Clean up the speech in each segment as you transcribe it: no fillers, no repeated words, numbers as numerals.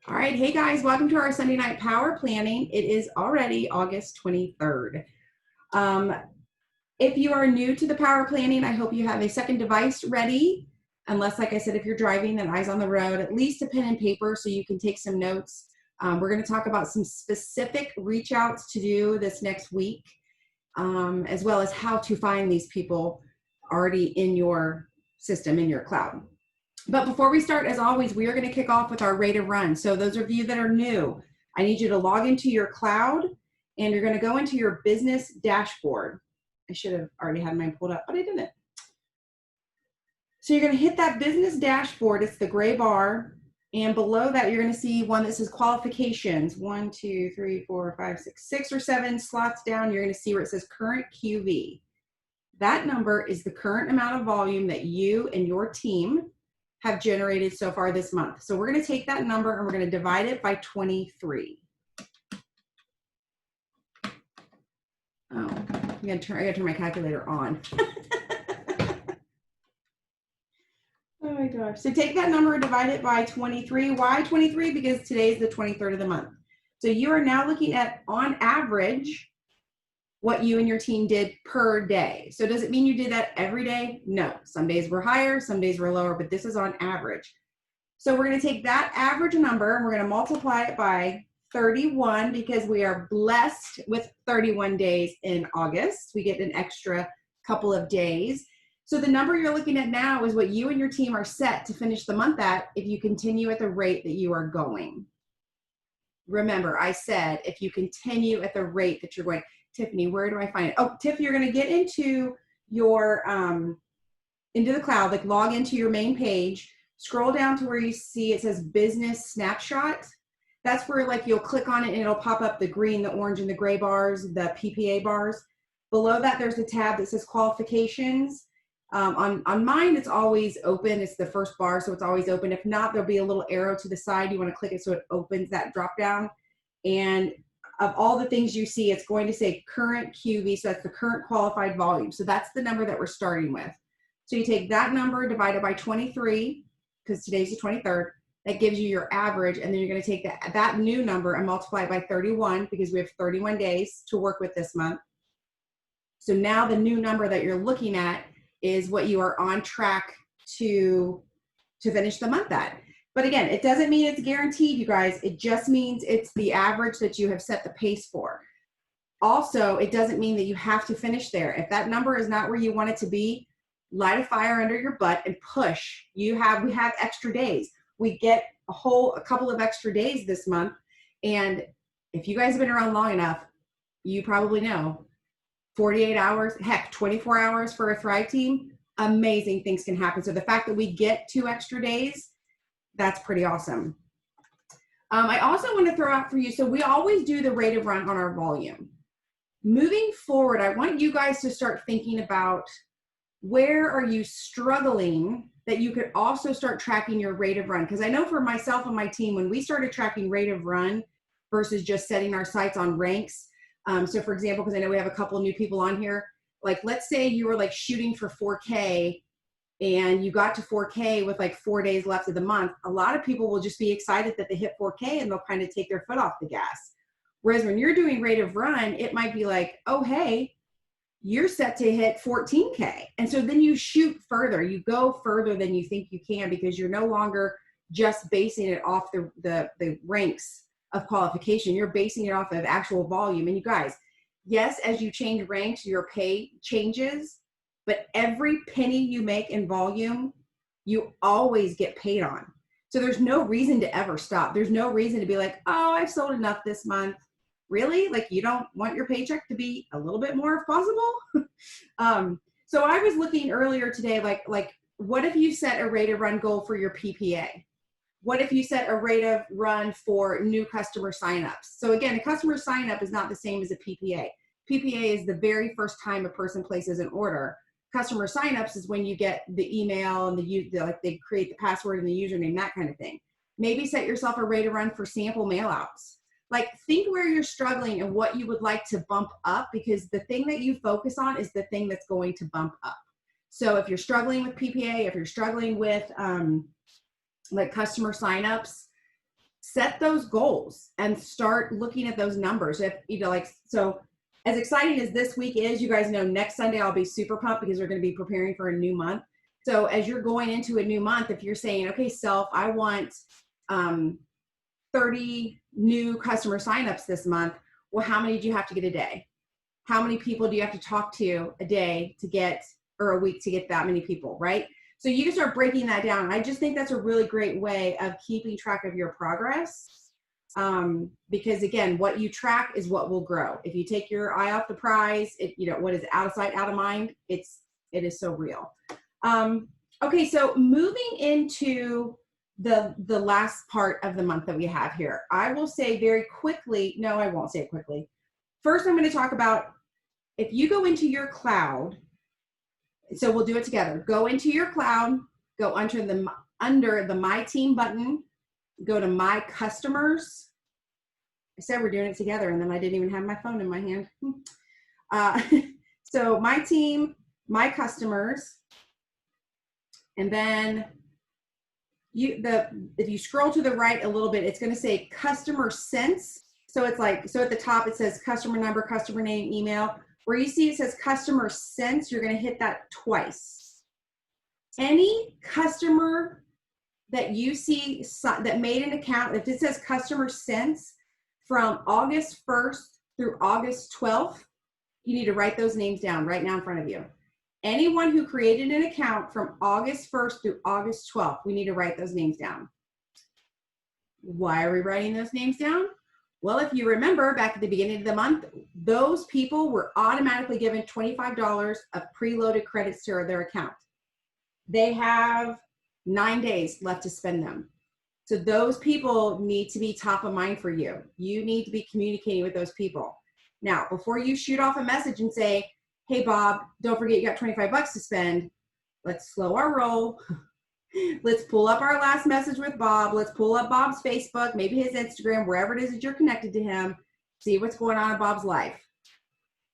All right, hey guys, welcome to our Sunday night power planning. It is already August 23rd. If you are new to the power planning, I hope you have a second device ready. Unless, like I said, if you're driving, then eyes on the road, at least a pen and paper so you can take some notes. We're going to talk about some specific reach outs to do this next week, as well as how to find these people already in your system, in your cloud. But before we start, as always, we are going to kick off with our rate of run. So those of you that are new, I need you to log into your cloud and you're going to go into your business dashboard. I should have already had mine pulled up, but I didn't. So you're going to hit that business dashboard. It's the gray bar. And below that, you're going to see one that says qualifications. 1, 2, 3, 4, 5, 6, 6 or 7 slots down. You're going to see where it says current QV. That number is the current amount of volume that you and your team have generated so far this month. So we're going to take that number and we're going to divide it by 23. Oh, I got to turn my calculator on. Oh my gosh. So take that number and divide it by 23. Why 23? Because today is the 23rd of the month. So you are now looking at, on average, what you and your team did per day. So does it mean you did that every day? No. Some days were higher, some days were lower, but this is on average. So we're going to take that average number and we're going to multiply it by 31 because we are blessed with 31 days in August. We get an extra couple of days. So the number you're looking at now is what you and your team are set to finish the month at if you continue at the rate that you are going. Remember, I said if you continue at the rate that you're going. Tiffany, where do I find it? Oh, Tiff, you're going to get into your, into the cloud, like log into your main page, scroll down to where you see it says business snapshot. That's where like you'll click on it and it'll pop up the green, the orange, and the gray bars, the PPA bars. Below that, there's a tab that says qualifications. On mine, it's always open. It's the first bar, so it's always open. If not, there'll be a little arrow to the side. You want to click it so it opens that drop down. And of all the things you see, it's going to say current QV, so that's the current qualified volume. So that's the number that we're starting with. So you take that number divided by 23, because today's the 23rd, that gives you your average, and then you're going to take that new number and multiply it by 31, because we have 31 days to work with this month. So now the new number that you're looking at is what you are on track to finish the month at. But again, it doesn't mean it's guaranteed, you guys. It just means it's the average that you have set the pace for. Also, it doesn't mean that you have to finish there. If that number is not where you want it to be, light a fire under your butt and push. We have extra days. We get a couple of extra days this month. And if you guys have been around long enough, you probably know 48 hours, heck, 24 hours for a Thrive team, amazing things can happen. So the fact that we get 2 extra days, that's pretty awesome. I also want to throw out for you, so we always do the rate of run on our volume. Moving forward, I want you guys to start thinking about where are you struggling that you could also start tracking your rate of run. Because I know for myself and my team, when we started tracking rate of run versus just setting our sights on ranks. So for example, because I know we have a couple new people on here, like let's say you were like shooting for 4K and you got to 4K with like 4 days left of the month, a lot of people will just be excited that they hit 4K and they'll kind of take their foot off the gas. Whereas when you're doing rate of run, it might be like, oh, hey, you're set to hit 14K. And so then you shoot further, you go further than you think you can because you're no longer just basing it off the ranks of qualification. You're basing it off of actual volume. And you guys, yes, as you change ranks, your pay changes. But every penny you make in volume, you always get paid on. So there's no reason to ever stop. There's no reason to be like, oh, I've sold enough this month. Really? Like you don't want your paycheck to be a little bit more if possible? So I was looking earlier today, like what if you set a rate of run goal for your PPA? What if you set a rate of run for new customer signups? So again, a customer signup is not the same as a PPA. PPA is the very first time a person places an order. Customer signups is when you get the email and like they create the password and the username, that kind of thing. Maybe set yourself a rate of run for sample mailouts. Like think where you're struggling and what you would like to bump up, because the thing that you focus on is the thing that's going to bump up. So if you're struggling with PPA, if you're struggling with like customer signups, set those goals and start looking at those numbers. If you know, like, so as exciting as this week is, you guys know next Sunday I'll be super pumped because we're going to be preparing for a new month. So as you're going into a new month, if you're saying, okay, self, I want 30 new customer signups this month, well, how many do you have to get a day? How many people do you have to talk to a day to get, or a week to get that many people, right? So you can start breaking that down. I just think that's a really great way of keeping track of your progress. Because again, what you track is what will grow. If you take your eye off the prize, what is it, out of sight, out of mind? It is so real. Okay, so moving into the last part of the month that we have here, I will say very quickly, no, I won't say it quickly. First, I'm going to talk about if you go into your cloud, so we'll do it together. Go into your cloud, go under the My Team button, go to My Customers. I said we're doing it together, and then I didn't even have my phone in my hand. So My Team, My Customers, and then if you scroll to the right a little bit, it's going to say Customer Sense. So it's like, so at the top it says customer number, customer name, email. Where you see it says Customer Sense, you're going to hit that twice. Any customer that you see that made an account, if it says Customer Sense from August 1st through August 12th, you need to write those names down right now in front of you. Anyone who created an account from August 1st through August 12th, we need to write those names down. Why are we writing those names down? Well, if you remember back at the beginning of the month, those people were automatically given $25 of preloaded credits to their account. They have 9 days left to spend them. So those people need to be top of mind for you. You need to be communicating with those people. Now, before you shoot off a message and say, hey, Bob, don't forget you got 25 bucks to spend, let's slow our roll. Let's pull up our last message with Bob. Let's pull up Bob's Facebook, maybe his Instagram, wherever it is that you're connected to him. See what's going on in Bob's life.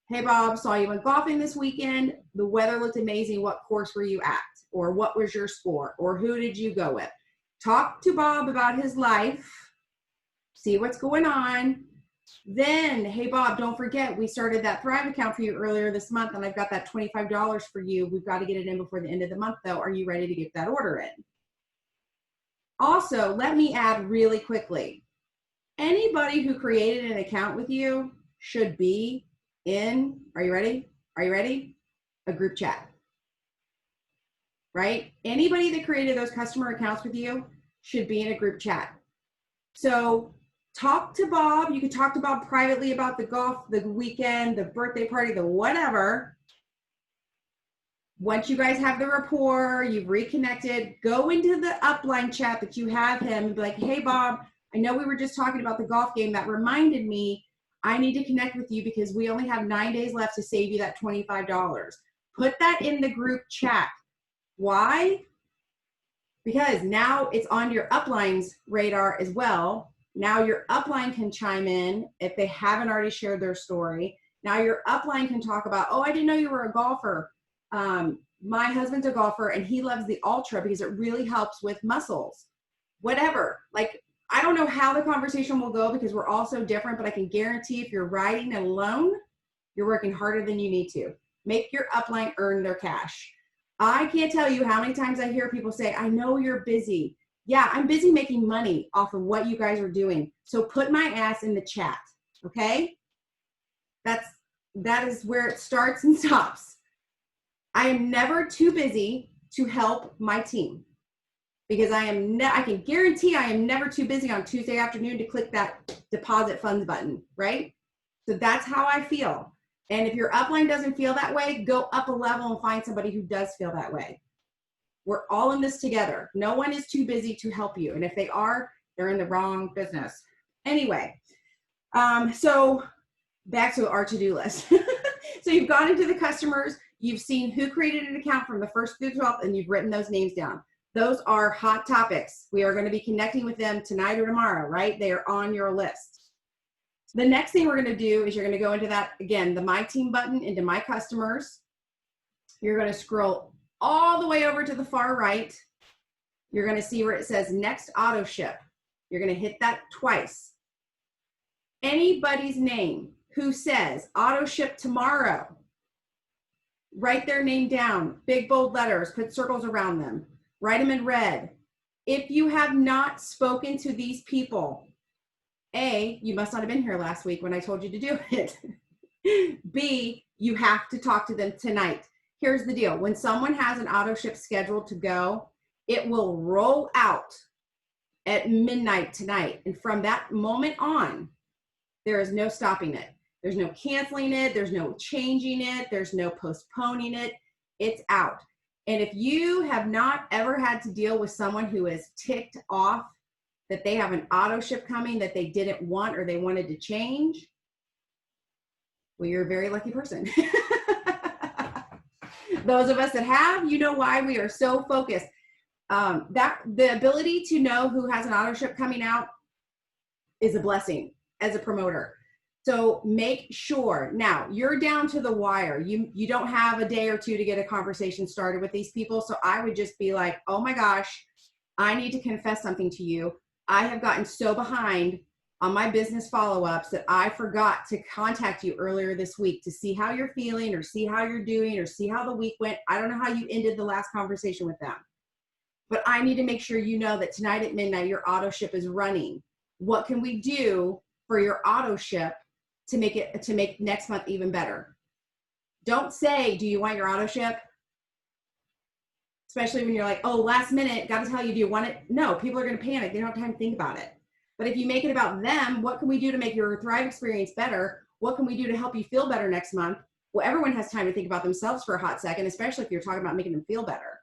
Hey, Bob, saw you went golfing this weekend. The weather looked amazing. What course were you at? Or what was your score? Or who did you go with? Talk to Bob about his life. See what's going on. Then, hey, Bob, don't forget, we started that Thrive account for you earlier this month, and I've got that $25 for you. We've got to get it in before the end of the month, though. Are you ready to get that order in? Also, let me add really quickly, anybody who created an account with you should be in, are you ready? Are you ready? A group chat, right? Anybody that created those customer accounts with you should be in a group chat. So talk to Bob. You can talk to Bob privately about the golf, the weekend, the birthday party, the whatever. Once you guys have the rapport, you've reconnected, go into the upline chat that you have him and be like, hey, Bob, I know we were just talking about the golf game. That reminded me I need to connect with you because we only have 9 days left to save you that $25. Put that in the group chat. Why? Because now it's on your upline's radar as well. Now your upline can chime in if they haven't already shared their story. Now your upline can talk about, oh, I didn't know you were a golfer. My husband's a golfer and he loves the Ultra because it really helps with muscles. Whatever. Like, I don't know how the conversation will go because we're all so different, but I can guarantee if you're riding alone, you're working harder than you need to. Make your upline earn their cash. I can't tell you how many times I hear people say, I know you're busy. Yeah, I'm busy making money off of what you guys are doing. So put my ass in the chat, okay? That is where it starts and stops. I am never too busy to help my team because I can guarantee I am never too busy on Tuesday afternoon to click that deposit funds button, right? So that's how I feel. And if your upline doesn't feel that way, go up a level and find somebody who does feel that way. We're all in this together. No one is too busy to help you. And if they are, they're in the wrong business. Anyway, so back to our to-do list. So you've gone into the customers, you've seen who created an account from the 1st through the 12th, and you've written those names down. Those are hot topics. We are going to be connecting with them tonight or tomorrow, right? They are on your list. The next thing we're going to do is you're going to go into that, again, the My Team button, into My Customers. You're going to scroll all the way over to the far right. You're going to see where it says Next Auto Ship. You're going to hit that twice. Anybody's name who says auto ship tomorrow, write their name down, big bold letters, put circles around them, write them in red. If you have not spoken to these people, A, you must not have been here last week when I told you to do it. B, you have to talk to them tonight. Here's the deal. When someone has an auto ship scheduled to go, it will roll out at midnight tonight. And from that moment on, there is no stopping it. There's no canceling it. There's no changing it. There's no postponing it. It's out. And if you have not ever had to deal with someone who is ticked off that they have an auto ship coming that they didn't want or they wanted to change, well, you're a very lucky person. Those of us that have, you know why we are so focused. That the ability to know who has an auto ship coming out is a blessing as a promoter. So make sure, now you're down to the wire. You don't have a day or two to get a conversation started with these people. So I would just be like, oh my gosh, I need to confess something to you. I have gotten so behind on my business follow-ups that I forgot to contact you earlier this week to see how you're feeling or see how you're doing or see how the week went. I don't know how you ended the last conversation with them, but I need to make sure you know that tonight at midnight, your auto ship is running. What can we do for your auto ship to make next month even better? Don't say, do you want your auto ship? Especially when you're like, oh, last minute, got to tell you, do you want it? No, people are going to panic. They don't have time to think about it. But if you make it about them, what can we do to make your Thrive experience better? What can we do to help you feel better next month? Well, everyone has time to think about themselves for a hot second, especially if you're talking about making them feel better.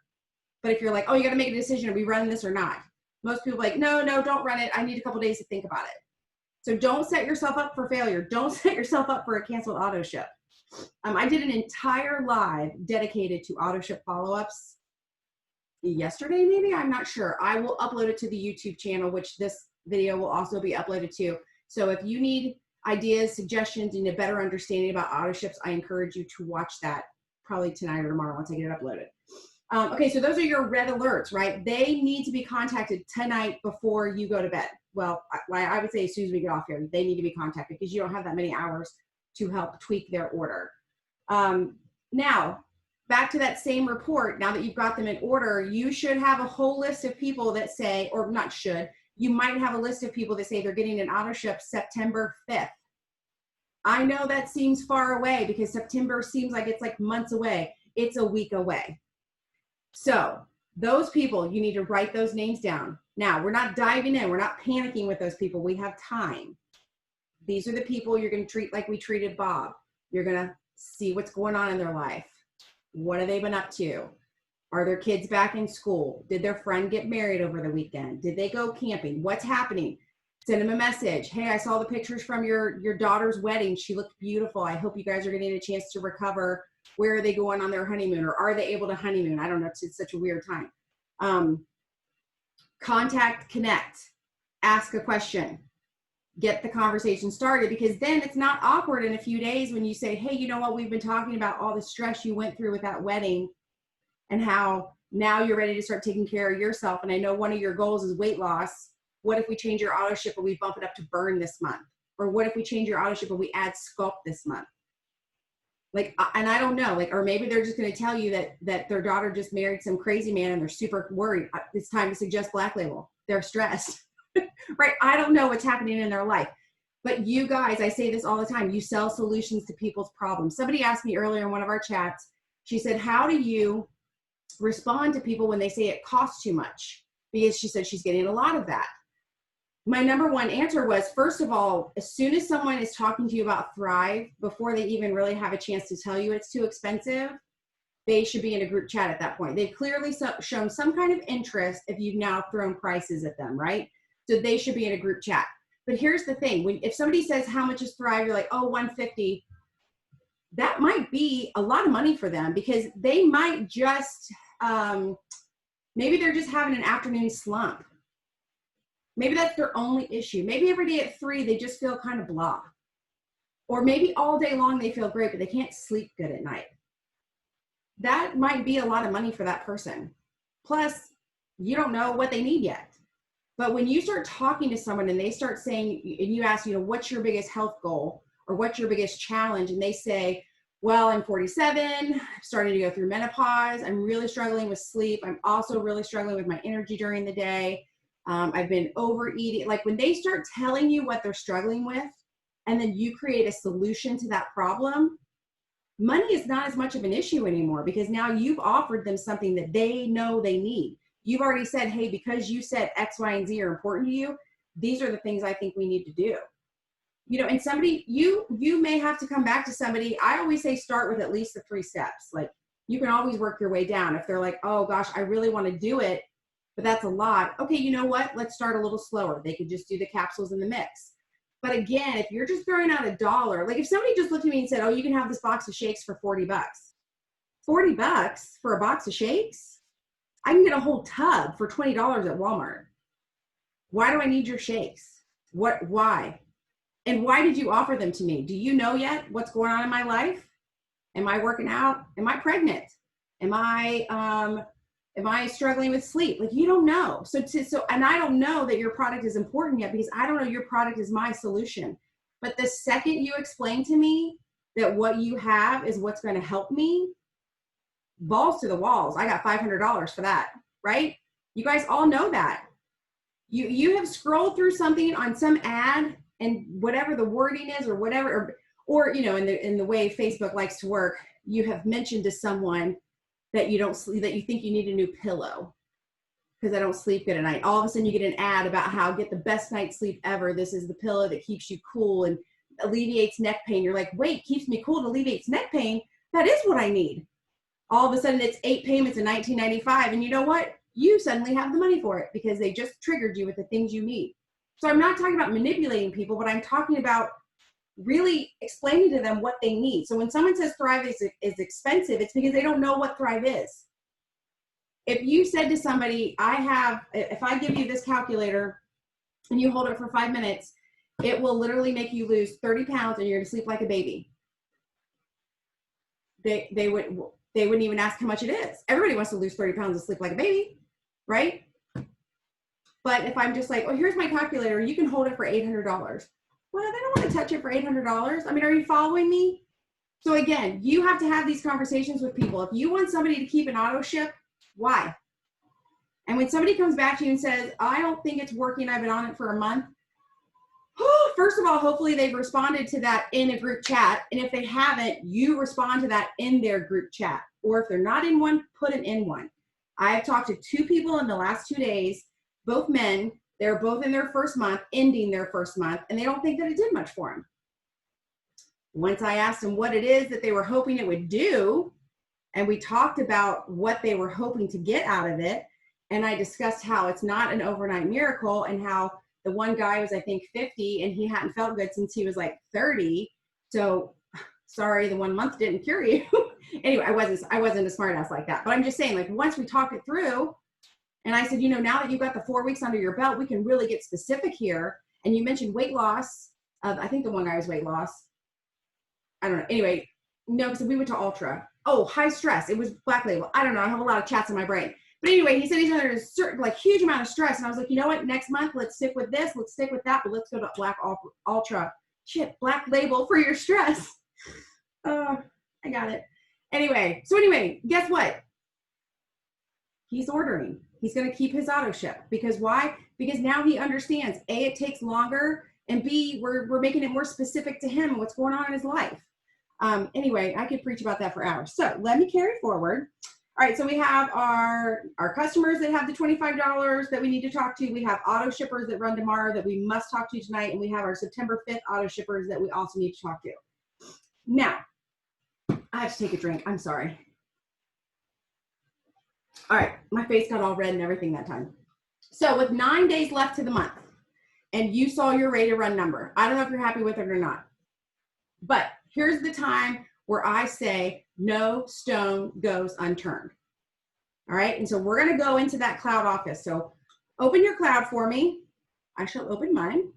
But if you're like, oh, you got to make a decision, are we running this or not? Most people are like, no, don't run it. I need a couple days to think about it. So don't set yourself up for failure. Don't set yourself up for a canceled auto ship. I did an entire live dedicated to auto ship follow-ups yesterday, maybe, I'm not sure. I will upload it to the YouTube channel, which this video will also be uploaded to. So if you need ideas, suggestions, and a better understanding about auto ships, I encourage you to watch that probably tonight or tomorrow once I get it uploaded. Okay, so those are your red alerts, right? They need to be contacted tonight before you go to bed. Well, I would say as soon as we get off here, they need to be contacted because you don't have that many hours to help tweak their order. Now, back to that same report, now that you've got them in order, you should have a whole list of people that say, or not should, you might have a list of people that say they're getting an auto ship September 5th. I know that seems far away because September seems like it's like months away. It's a week away. So those people, you need to write those names down. Now, we're not diving in. We're not panicking with those people. We have time. These are the people you're going to treat like we treated Bob. You're going to see what's going on in their life. What have they been up to? Are their kids back in school? Did their friend get married over the weekend? Did they go camping? What's happening? Send them a message. Hey, I saw the pictures from your daughter's wedding. She looked beautiful. I hope you guys are getting a chance to recover. Where are they going on their honeymoon? Or are they able to honeymoon? I don't know. It's such a weird time. Contact, connect, ask a question, get the conversation started, because then it's not awkward in a few days when you say, hey, you know what? We've been talking about all the stress you went through with that wedding and how now you're ready to start taking care of yourself. And I know one of your goals is weight loss. What if we change your auto ship and we bump it up to burn this month? Or what if we change your auto ship and we add sculpt this month? Like, and I don't know, like, or maybe they're just going to tell you that their daughter just married some crazy man and they're super worried. It's time to suggest Black Label. They're stressed, right? I don't know what's happening in their life, but you guys, I say this all the time, you sell solutions to people's problems. Somebody asked me earlier in one of our chats, she said, how do you respond to people when they say it costs too much? Because she said she's getting a lot of that. My number one answer was, first of all, as soon as someone is talking to you about Thrive, before they even really have a chance to tell you it's too expensive, they should be in a group chat at that point. They've clearly shown some kind of interest if you've now thrown prices at them, right? So they should be in a group chat. But here's the thing. If somebody says, how much is Thrive? You're like, oh, $150. That might be a lot of money for them because they might just, maybe they're just having an afternoon slump. Maybe that's their only issue. Maybe every day at 3, they just feel kind of blah. Or maybe all day long they feel great, but they can't sleep good at night. That might be a lot of money for that person. Plus, you don't know what they need yet. But when you start talking to someone and they start saying, and you ask, what's your biggest health goal or what's your biggest challenge? And they say, well, I'm 47, starting to go through menopause. I'm really struggling with sleep. I'm also really struggling with my energy during the day. I've been overeating. Like when they start telling you what they're struggling with, and then you create a solution to that problem, money is not as much of an issue anymore because now you've offered them something that they know they need. You've already said, hey, because you said X, Y, and Z are important to you, these are the things I think we need to do. And somebody, you may have to come back to somebody. I always say start with at least the 3 steps. Like you can always work your way down. If they're like, oh gosh, I really want to do it, but that's a lot. Okay, you know what? Let's start a little slower. They could just do the capsules in the mix. But again, if you're just throwing out $1, like if somebody just looked at me and said, oh, you can have this box of shakes for $40. $40 for a box of shakes? I can get a whole tub for $20 at Walmart. Why do I need your shakes? Why? And why did you offer them to me? Do you know yet what's going on in my life? Am I working out? Am I pregnant? Am I struggling with sleep? Like you don't know. And I don't know that your product is important yet because I don't know your product is my solution. But the second you explain to me that what you have is what's going to help me, balls to the walls. I got $500 for that, right? You guys all know that. You have scrolled through something on some ad and whatever the wording is or whatever, or in the way Facebook likes to work, you have mentioned to someone that you don't sleep, that you think you need a new pillow because I don't sleep good at night. All of a sudden you get an ad about how get the best night's sleep ever. This is the pillow that keeps you cool and alleviates neck pain. You're like, wait, keeps me cool and alleviates neck pain? That is what I need. All of a sudden it's 8 payments in $19.95. And you know what? You suddenly have the money for it because they just triggered you with the things you need. So I'm not talking about manipulating people, but I'm talking about really explaining to them what they need. So when someone says Thrive is expensive, it's because they don't know what Thrive is. If you said to somebody, if I give you this calculator and you hold it for 5 minutes, it will literally make you lose 30 pounds and you're gonna sleep like a baby. They wouldn't even ask how much it is. Everybody wants to lose 30 pounds and sleep like a baby, right? But if I'm just like, oh, here's my calculator, you can hold it for $800. Well, they don't want to touch it for $800. I mean, are you following me? So again, you have to have these conversations with people. If you want somebody to keep an auto ship, why? And when somebody comes back to you and says, I don't think it's working, I've been on it for a month. First of all, hopefully they've responded to that in a group chat. And if they haven't, you respond to that in their group chat. Or if they're not in one, put them in one. I have talked to 2 people in the last 2 days, both men. They're both in their first month, ending their first month, and they don't think that it did much for them. Once I asked them what it is that they were hoping it would do, and we talked about what they were hoping to get out of it, and I discussed how it's not an overnight miracle and how the one guy was, I think, 50, and he hadn't felt good since he was like 30. So sorry, the 1 month didn't cure you. Anyway, I wasn't a smart ass like that, but I'm just saying, like, once we talked it through, and I said, now that you've got the 4 weeks under your belt, we can really get specific here. And you mentioned weight loss. I think the one guy was weight loss. I don't know. Anyway, no, because we went to Ultra. Oh, high stress. It was Black Label. I don't know. I have a lot of chats in my brain. But anyway, he said he's under a certain, huge amount of stress. And I was like, you know what? Next month, let's stick with this. Let's stick with that. But let's go to Black Ultra. Shit, Black Label for your stress. I got it. Anyway, guess what? He's ordering. He's going to keep his auto ship. Because why? Because now he understands, A, it takes longer, and B, we're making it more specific to him and what's going on in his life. Anyway, I could preach about that for hours. So let me carry forward. All right, so we have our customers that have the $25 that we need to talk to. We have auto shippers that run tomorrow that we must talk to tonight. And we have our September 5th auto shippers that we also need to talk to. Now, I have to take a drink. I'm sorry. All right, my face got all red and everything that time. So with 9 days left to the month, and you saw your ready to run number, I don't know if you're happy with it or not, but here's the time where I say no stone goes unturned. All right, and so we're going to go into that cloud office. So open your cloud for me. I shall open mine.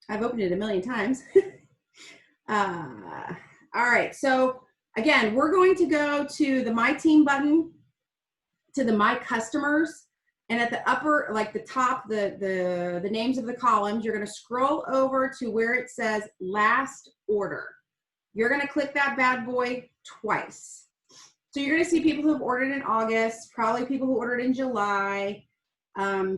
I've opened it a million times. All right, so again, we're going to go to the My Team button, to the My Customers, And at the upper, like the top, the names of the columns, you're going to scroll over to where it says last order. You're going to click that bad boy twice. So you're going to see people who have ordered in August, probably people who ordered in July,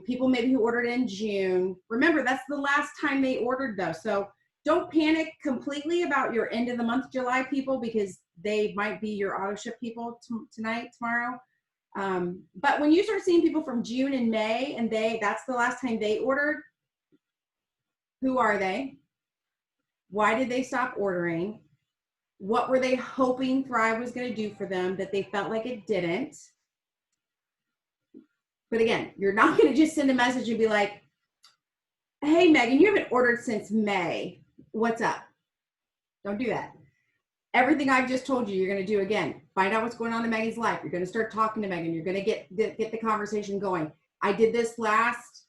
people maybe who ordered in June. Remember, that's the last time they ordered though. So don't panic completely about your end of the month July people, because they might be your auto ship people tonight, tomorrow. But when you start seeing people from June and May and that's the last time they ordered, who are they? Why did they stop ordering? What were they hoping Thrive was going to do for them that they felt like it didn't? But again, you're not going to just send a message and be like, hey, Megan, you haven't ordered since May. What's up? Don't do that. Everything I've just told you, you're going to do again. Find out what's going on in Megan's life. You're going to start talking to Megan. You're going to get the conversation going. I did this last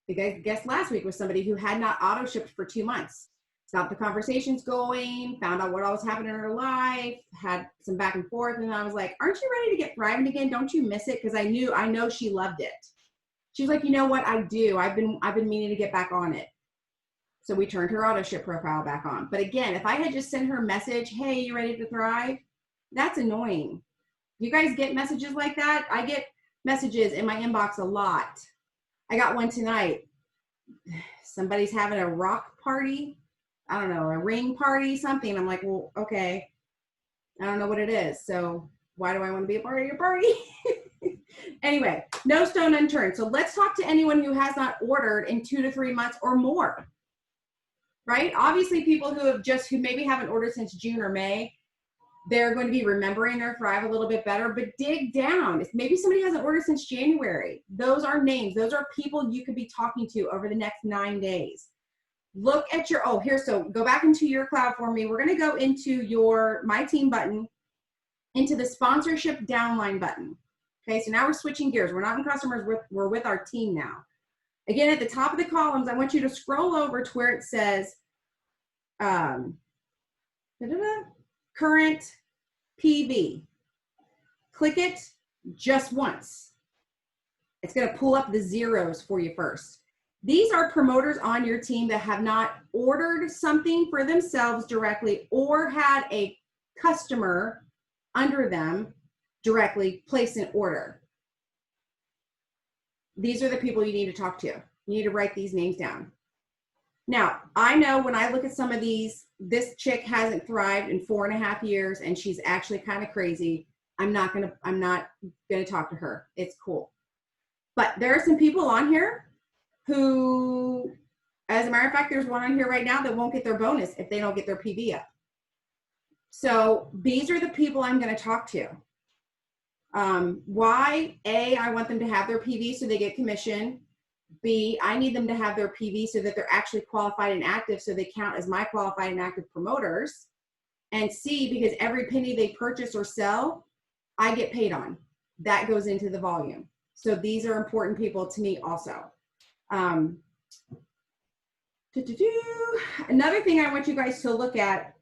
week with somebody who had not auto shipped for 2 months. Got the conversations going, found out what all was happening in her life, had some back and forth, and I was like, aren't you ready to get thriving again? Don't you miss it? Because I know she loved it. She's like, you know what? I do. I've been meaning to get back on it. So we turned her auto ship profile back on. But again, if I had just sent her a message, hey, you ready to thrive? That's annoying. You guys get messages like that? I get messages in my inbox a lot. I got one tonight. Somebody's having a rock party. I don't know, a ring party, something. I'm like, well, okay. I don't know what it is. So why do I want to be a part of your party? Anyway, no stone unturned. So let's talk to anyone who has not ordered in 2 to 3 months or more, right? Obviously people who maybe haven't ordered since June or May, they're going to be remembering their Thrive a little bit better, but dig down. If maybe somebody hasn't ordered since January, those are names. Those are people you could be talking to over the next 9 days. Look at so go back into your cloud for me. We're going to go into your My Team button, into the sponsorship downline button. Okay, so now we're switching gears. We're not in customers, we're with our team now. Again, at the top of the columns, I want you to scroll over to where it says current PV. Click it just once. It's going to pull up the zeros for you first. These are promoters on your team that have not ordered something for themselves directly or had a customer under them directly place an order. These are the people you need to talk to. You need to write these names down. Now, I know when I look at some of these, this chick hasn't thrived in 4.5 years and she's actually kind of crazy. I'm not gonna talk to her. It's cool. But there are some people on here who, as a matter of fact, there's one on here right now that won't get their bonus if they don't get their PV up. So these are the people I'm going to talk to. Why? A, I want them to have their PV so they get commission. B, I need them to have their PV so that they're actually qualified and active so they count as my qualified and active promoters. And C, because every penny they purchase or sell, I get paid on. That goes into the volume. So these are important people to me also. Another thing I want you guys to look at,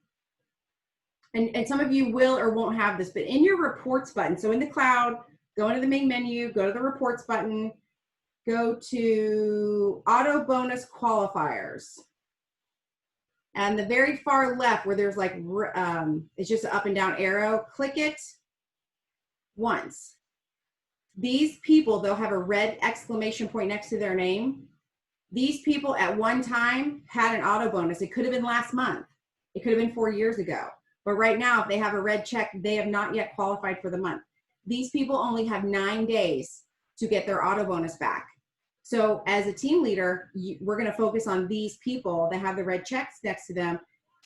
and some of you will or won't have this, but in your reports button, so in the cloud, go into the main menu, go to the reports button, go to auto bonus qualifiers. And the very far left where there's like, it's just an up and down arrow, click it once. These people, they'll have a red exclamation point next to their name. These people at one time had an auto bonus. It could have been last month. It could have been 4 years ago. But right now, if they have a red check, they have not yet qualified for the month. These people only have 9 days to get their auto bonus back. So as a team leader, we're going to focus on these people that have the red checks next to them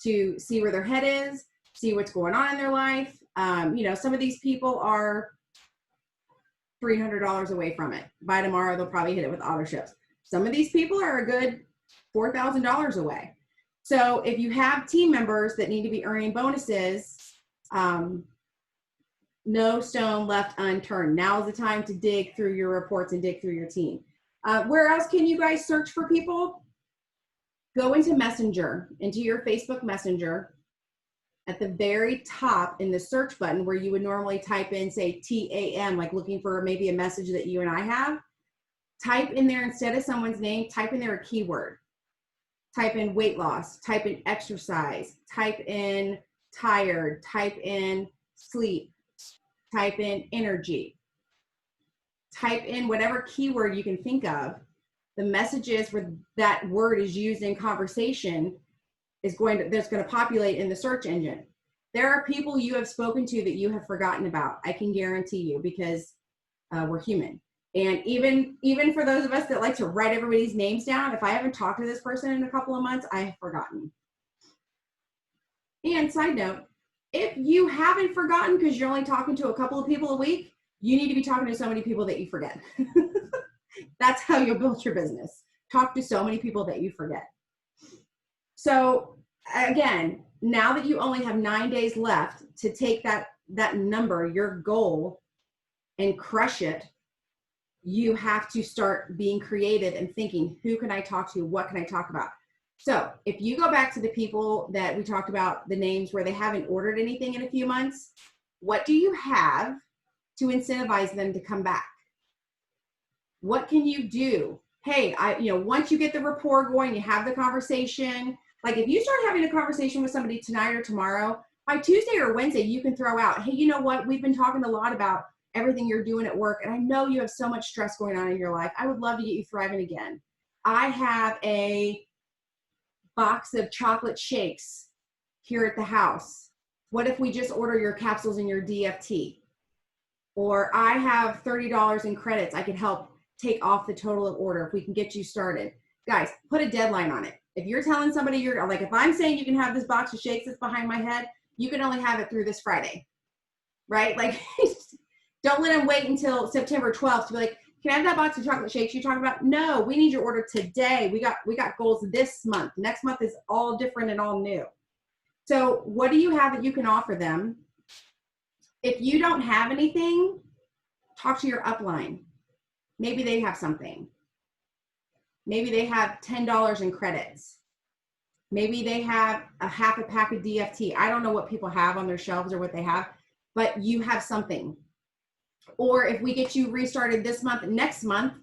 to see where their head is, see what's going on in their life. Some of these people are $300 away from it. By tomorrow, they'll probably hit it with auto ships. Some of these people are a good $4,000 away. So if you have team members that need to be earning bonuses, no stone left unturned. Now is the time to dig through your reports and dig through your team. Where else can you guys search for people? Go into Messenger, into your Facebook Messenger. At the very top in the search button where you would normally type in, say, TAM, like looking for maybe a message that you and I have, Type in there, instead of someone's name, type in there a keyword. Type in weight loss, type in exercise, type in tired, type in sleep, type in energy. Type in whatever keyword you can think of. The messages where that word is used in conversation that's going to populate in the search engine. There are people you have spoken to that you have forgotten about. I can guarantee you, because we're human. And even for those of us that like to write everybody's names down, if I haven't talked to this person in a couple of months, I have forgotten. And side note, if you haven't forgotten because you're only talking to a couple of people a week, you need to be talking to so many people that you forget. That's how you'll build your business. Talk to so many people that you forget. So again, now that you only have 9 days left to take that number, your goal, and crush it, you have to start being creative and thinking, who can I talk to? What can I talk about? So if you go back to the people that we talked about, the names where they haven't ordered anything in a few months, what do you have to incentivize them to come back? What can you do? Hey, once you get the rapport going, you have the conversation. Like if you start having a conversation with somebody tonight or tomorrow, by Tuesday or Wednesday, you can throw out, hey, you know what? We've been talking a lot about everything you're doing at work, and I know you have so much stress going on in your life. I would love to get you thriving again. I have a box of chocolate shakes here at the house. What if we just order your capsules and your DFT? Or I have $30 in credits I could help take off the total of order if we can get you started. Guys, put a deadline on it. If you're telling somebody, you're like, if I'm saying you can have this box of shakes that's behind my head, you can only have it through this Friday, right? Like, don't let them wait until September 12th to be like, can I have that box of chocolate shakes you're talking about? No, we need your order today. We got goals this month. Next month is all different and all new. So what do you have that you can offer them? If you don't have anything, talk to your upline. Maybe they have something. Maybe they have $10 in credits. Maybe they have a half a pack of DFT. I don't know what people have on their shelves or what they have, but you have something. Or if we get you restarted this month, next month,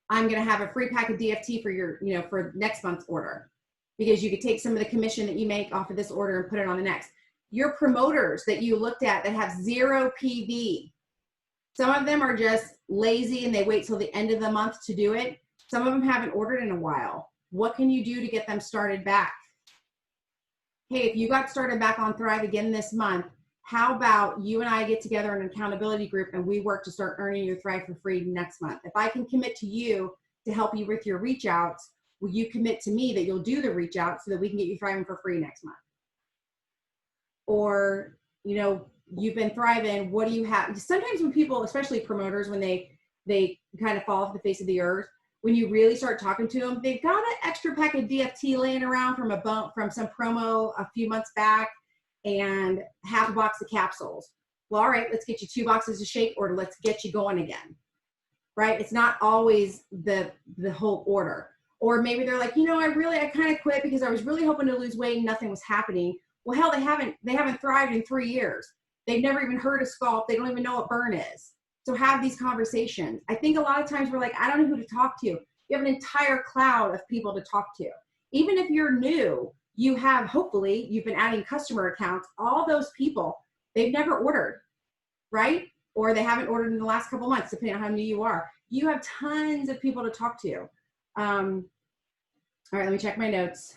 I'm going to have a free pack of DFT for your, for next month's order, because you could take some of the commission that you make off of this order and put it on the next. Your promoters that you looked at that have 0 PV, some of them are just lazy and they wait till the end of the month to do it. Some of them haven't ordered in a while. What can you do to get them started back? Hey, if you got started back on Thrive again this month, how about you and I get together in an accountability group and we work to start earning your Thrive for free next month? If I can commit to you to help you with your reach outs, will you commit to me that you'll do the reach out so that we can get you thriving for free next month? Or, you've been thriving, what do you have? Sometimes when people, especially promoters, when they kind of fall off the face of the earth, when you really start talking to them, they've got an extra pack of DFT laying around from some promo a few months back and half a box of capsules. Well, all right, let's get you 2 boxes of shake order. Let's get you going again, right? It's not always the whole order. Or maybe they're like, I kind of quit because I was really hoping to lose weight and nothing was happening. Well, hell, they haven't thrived in 3 years. They've never even heard of Sculpt. They don't even know what burn is. So have these conversations. I think a lot of times we're like, I don't know who to talk to. You have an entire cloud of people to talk to. Even if you're new, hopefully you've been adding customer accounts. All those people, they've never ordered, right? Or they haven't ordered in the last couple months, depending on how new you are. You have tons of people to talk to. All right, let me check my notes.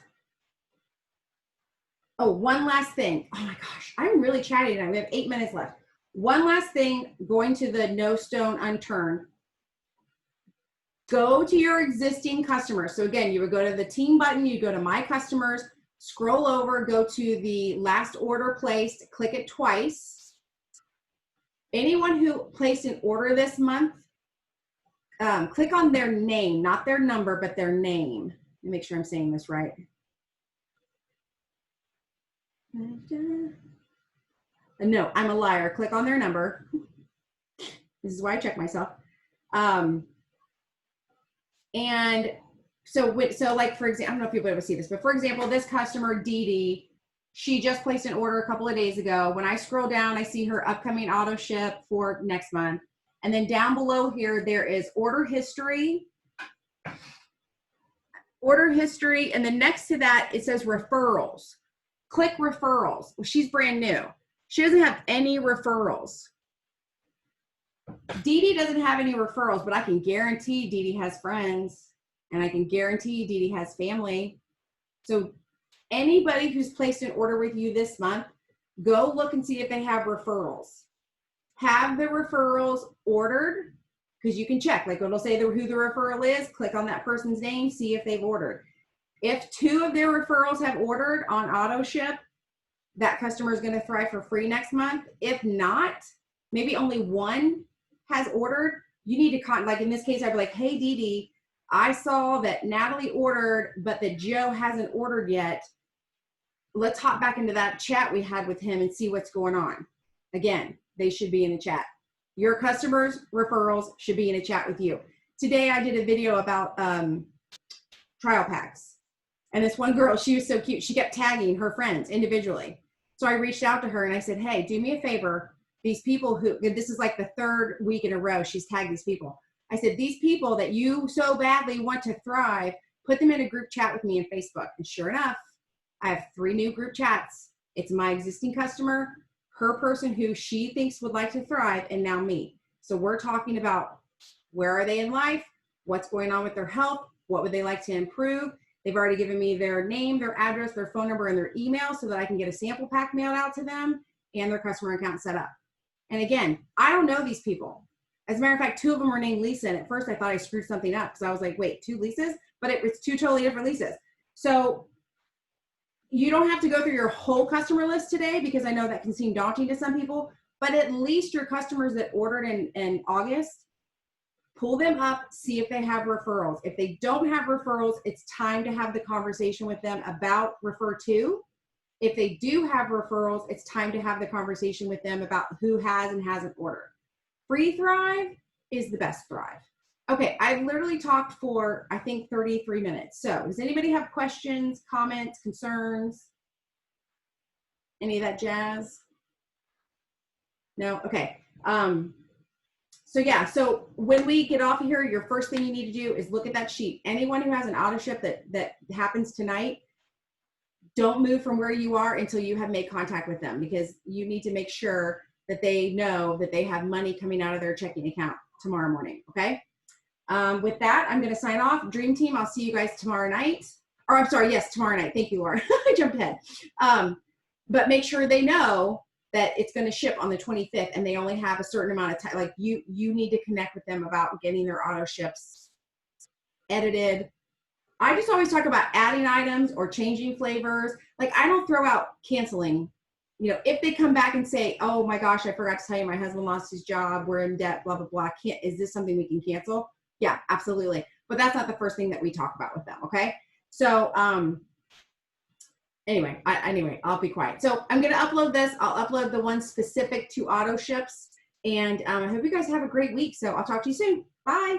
Oh, one last thing. Oh my gosh, I'm really chatty tonight. We have 8 minutes left. One last thing, going to the no stone unturned. Go to your existing customers. So again, you would go to the team button, you go to my customers, scroll over, go to the last order placed, click it twice. Anyone who placed an order this month, click on their name, not their number, but their name. Let me make sure I'm saying this right. No, I'm a liar. Click on their number. This is why I check myself. And so like, for example, I don't know if you'll be able to see this, but for example, this customer, Dee Dee, she just placed an order a couple of days ago. When I scroll down, I see her upcoming auto ship for next month. And then down below here, there is order history, order history, and then next to that, it says referrals. Click referrals. Well, she's brand new. She doesn't have any referrals. Dee Dee doesn't have any referrals, but I can guarantee Dee Dee has friends, and I can guarantee Dee Dee has family. So anybody who's placed an order with you this month, go look and see if they have referrals. Have the referrals ordered, because you can check, like it'll say who the referral is, click on that person's name, see if they've ordered. If 2 of their referrals have ordered on auto ship, that customer is going to thrive for free next month. If not, maybe only 1 has ordered, you need to like in this case, I'd be like, hey, Dee Dee, I saw that Natalie ordered, but that Joe hasn't ordered yet. Let's hop back into that chat we had with him and see what's going on. Again, they should be in the chat. Your customers' referrals should be in a chat with you. Today, I did a video about trial packs. And this one girl, she was so cute. She kept tagging her friends individually. So I reached out to her and I said, hey, do me a favor. These people who, this is like the 3rd week in a row she's tagged these people. I said, these people that you so badly want to thrive, put them in a group chat with me on Facebook. And sure enough, I have 3 new group chats. It's my existing customer, her person who she thinks would like to thrive, and now me. So we're talking about where are they in life, what's going on with their health, what would they like to improve. They've already given me their name, their address, their phone number, and their email so that I can get a sample pack mailed out to them and their customer account set up. And again, I don't know these people. As a matter of fact, 2 of them were named Lisa, and at first I thought I screwed something up because I was like, wait, 2 Lisas? But it's 2 totally different Lisas. So you don't have to go through your whole customer list today because I know that can seem daunting to some people, but at least your customers that ordered in August, pull them up, see if they have referrals. If they don't have referrals, it's time to have the conversation with them about refer to. If they do have referrals, it's time to have the conversation with them about who has and hasn't ordered. Free Thrive is the best Thrive. Okay, I literally talked for, I think, 33 minutes. So does anybody have questions, comments, concerns? Any of that jazz? No? Okay. So yeah, so when we get off of here, your first thing you need to do is look at that sheet. Anyone who has an auto ship that happens tonight, don't move from where you are until you have made contact with them, because you need to make sure that they know that they have money coming out of their checking account tomorrow morning, okay? With that, I'm going to sign off. Dream Team, I'll see you guys tomorrow night. Or I'm sorry, yes, tomorrow night. Thank you, Laura. I jumped ahead. But make sure they know that it's going to ship on the 25th and they only have a certain amount of time. Like you need to connect with them about getting their auto ships edited. I just always talk about adding items or changing flavors. Like I don't throw out canceling. You know, if they come back and say, oh my gosh, I forgot to tell you my husband lost his job, we're in debt, blah, blah, blah. Is this something we can cancel? Yeah, absolutely. But that's not the first thing that we talk about with them, okay? So anyway, I'll be quiet. So I'm going to upload this. I'll upload the one specific to auto ships. And I hope you guys have a great week. So I'll talk to you soon. Bye.